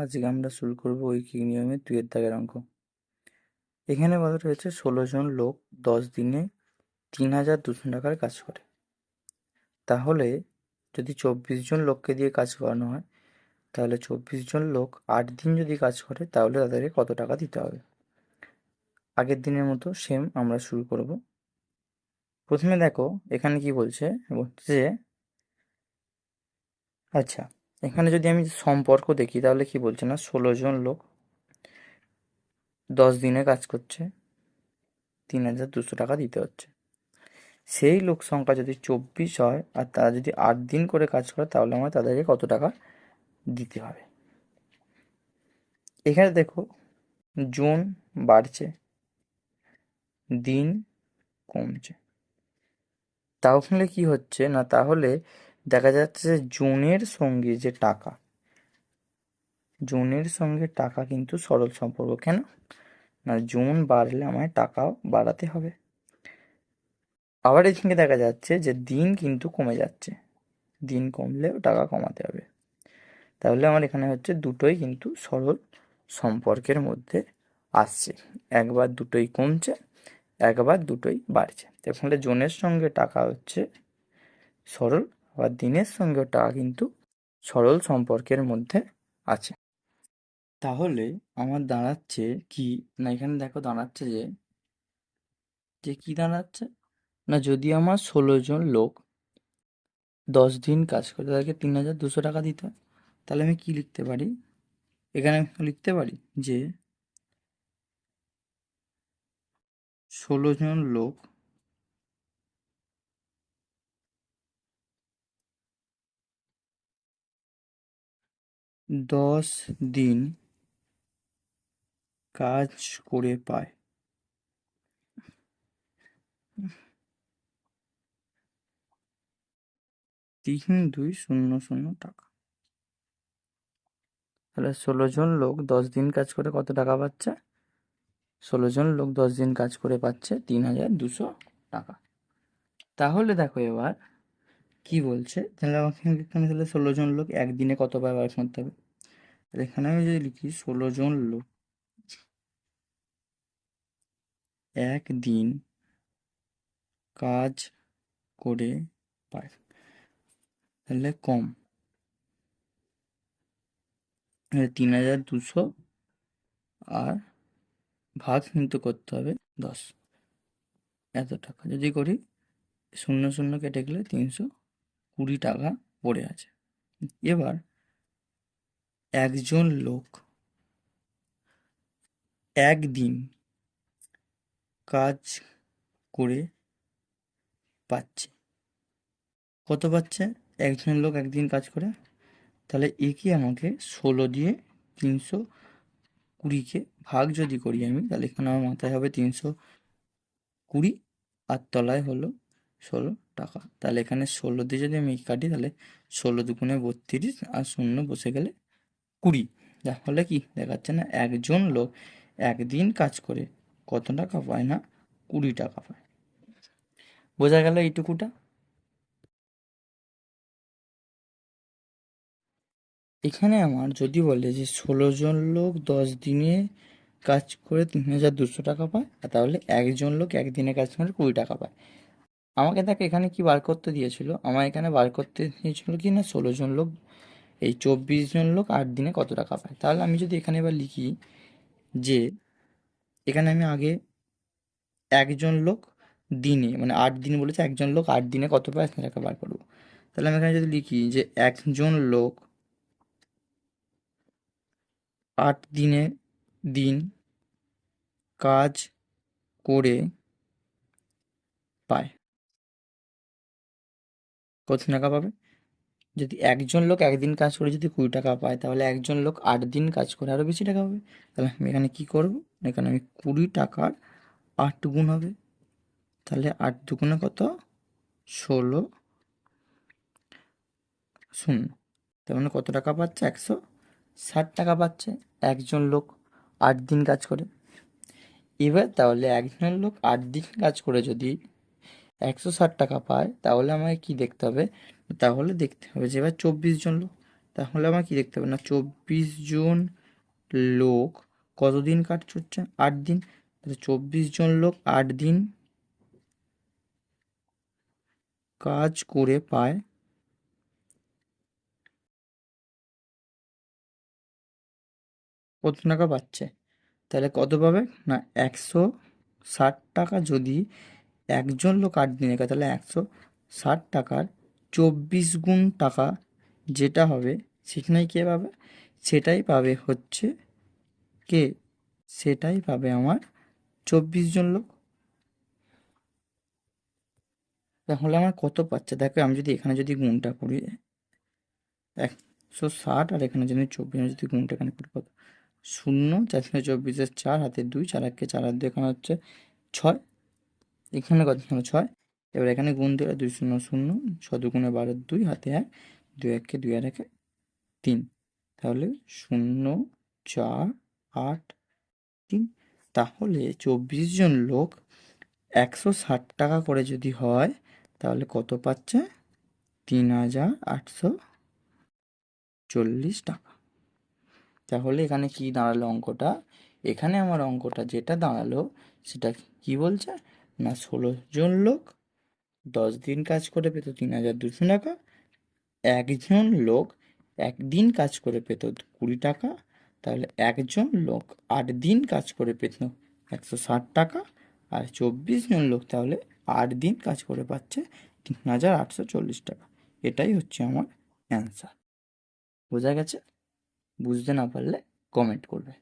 আজকে আমরা শুরু করব ঐকিক নিয়মে 2 এর দাগের অঙ্ক। এখানে বলা রয়েছে 16 জন লোক 10 দিনে 3,200 টাকার কাজ করে। তাহলে যদি 24 জন লোককে দিয়ে কাজ করানো হয়, তাহলে 24 জন লোক 8 দিন যদি কাজ করে, তাহলে তাদেরকে কত টাকা দিতে হবে? আগের দিনের মতো সেম আমরা শুরু করব। প্রথমে দেখো এখানে কি বলছে, যে আচ্ছা, এখানে যদি আমি সম্পর্ক দেখি তাহলে কি বলছে না, 16 জন লোক 10 দিনে কাজ করছে, 3,200 টাকা দিতে হচ্ছে। সেই লোক সংখ্যা যদি 24 হয় আর তারা যদি 8 দিন করে কাজ করে, তাহলে আমার তাদেরকে কত টাকা দিতে হবে? এখানে দেখো জন বাড়ছে, দিন কমছে। তাহলে কি হচ্ছে না, তাহলে দেখা যাচ্ছে যে জনের সঙ্গে টাকা কিন্তু সরল সম্পর্ক। কেন না, জন বাড়লে আমায় টাকাও বাড়াতে হবে। আবার এখানে দেখা যাচ্ছে যে দিন কিন্তু কমে যাচ্ছে, দিন কমলেও টাকা কমাতে হবে। তাহলে আমার এখানে হচ্ছে দুটোই কিন্তু সরল সম্পর্কের মধ্যে আসছে। একবার দুটোই কমছে, একবার দুটোই বাড়ছে। তাহলে জনের সঙ্গে টাকা হচ্ছে সরল, আবার দিনের সঙ্গে টাকা কিন্তু সরল সম্পর্কের মধ্যে আছে। তাহলে আমার দাঁড়াচ্ছে কি না, এখানে দেখো দাঁড়াচ্ছে যে যে কি দাঁড়াচ্ছে না, যদি আমার 16 জন লোক 10 দিন কাজ করে, তাদেরকে 3,200 টাকা দিতে হয়, তাহলে আমি কি লিখতে পারি? এখানে লিখতে পারি যে 16 জন লোক 10 দিন কাজ করে পায় 3,200 টাকা। তাহলে 16 জন লোক 10 দিন কাজ করে কত টাকা পাচ্ছে? 16 জন লোক 10 দিন কাজ করে পাচ্ছে 3,200 টাকা। তাহলে দেখো এবার কি বলছে, তাহলে আমাকে এখানে তাহলে 16 জন লোক একদিনে কত পায় বার করতে হবে। তাহলে এখানে আমি যদি লিখি 16 জন লোক একদিন কাজ করে পায়, তাহলে কম 3,200, আর ভাগ কিন্তু করতে হবে 10, এত টাকা যদি করি, শূন্য শূন্য কেটে গেলে 320 টাকা পড়ে আছে। এবার একজন লোক একদিন কাজ করে পাচ্ছে, কত পাচ্ছে? একজন লোক একদিন কাজ করে, তাহলে একে আমাকে 16 দিয়ে 320কে ভাগ যদি করি আমি, তাহলে এখানে আমার মাথায় হবে 320, আর তলায় হলো 16 টাকা। তাহলে এখানে 16 দিয়ে যদি আমি কাটি, তাহলে 16 দুগুণে 32, আর শূন্য বসে গেলে 20। তাহলে কি দেখাচ্ছে না, একজন লোক একদিন কাজ করে কত টাকা পায় না, 20 টাকা পায়। বোঝা গেল এইটুকুটা? এখানে আমার যদি বলে যে 16 জন লোক 10 দিনে কাজ করে 3,200 টাকা পায়, আর তাহলে একজন লোক একদিনে কাজ করে 20 টাকা পায়। আমাকে দেখো এখানে কি বার করতে দিয়েছিল, আমার এখানে বার করতে দিয়েছিল কি না, 16 জন লোক 24 জন লোক 8 দিনে কত টাকা পায়। তাহলে আমি যদি এখানে এবার লিখি যে এখানে আমি আগে একজন লোক দিনে, মানে 8 দিন বলেছে, একজন লোক 8 দিনে কত পায় সেটাকে বার করবো। তাহলে আমি এখানে যদি লিখি যে একজন লোক 8 দিন কাজ করে পায়, কত টাকা পাবে? যদি একজন লোক একদিন কাজ করে যদি 20 টাকা পায়, তাহলে একজন লোক 8 দিন কাজ করে আরও বেশি টাকা পাবে। তাহলে আমি এখানে কি করব, এখানে আমি 20 টাকার 8 গুণ হবে, তাহলে 8 দুগুণে কত, 16 শূন্য। তার মানে কত টাকা পাচ্ছে, 160 টাকা পাচ্ছে একজন লোক 8 দিন কাজ করে। এবার তাহলে একজন লোক 8 দিন কাজ করে যদি 160 টাকা পায়, তাহলে আমাকে কি দেখতে হবে, তাহলে দেখতে হবে যে এবার 24 জন লোক, তাহলে আমার কি দেখতে হবে না, 24 জন লোক কতদিন কাজ করছে? 8 দিন। তাহলে 24 জন লোক 8 দিন কাজ করে পায় কত টাকা পাচ্ছে? তাহলে কত পাবে না, 160 টাকা। যদি একজন লোক 8 দিনে কাজ, তাহলে 160 টাকার 24 গুণ টাকা যেটা হবে, সেখানেই কে পাবে? সেটাই পাবে হচ্ছে কে? সেটাই পাবে আমার 24 জন লোক। তাহলে আমার কত পাচ্ছে দেখো, আমি যদি এখানে যদি গুণটা করি, 160, আর এখানে যদি 24, আমি যদি গুণটা এখানে করি, কত? 0, 4×24 4, হাতে 2, 4×1 4, আর 2, এখানে হচ্ছে 6, এখানে কত হলো? 6। এবার এখানে গুণ দিলে 2 0 0, 6×2 12, 2, হাতে 1, 2×1 2, আর 1 3। তাহলে 0 4 8 3। তাহলে 24 জন লোক 160 টাকা করে যদি হয়, তাহলে কত পাচ্ছে? 3840 টাকা। তাহলে এখানে কি দাঁড়ালো অঙ্কটা? এখানে আমার অঙ্কটা যেটা দাঁড়ালো, সেটা কি বলছে না, 16 জন লোক 10 দিন কাজ করে পেত 3200 টাকা। একজন লোক 1 দিন কাজ করে পেত 20 টাকা। তাহলে একজন লোক 8 দিন কাজ করে পেত 160 টাকা। আর 24 জন লোক তাহলে 8 দিন কাজ করে পাচ্ছে 3840 টাকা। এটাই হচ্ছে আমার অ্যান্সার। বোঝা গেছে? বুঝতে না পারলে কমেন্ট করবে।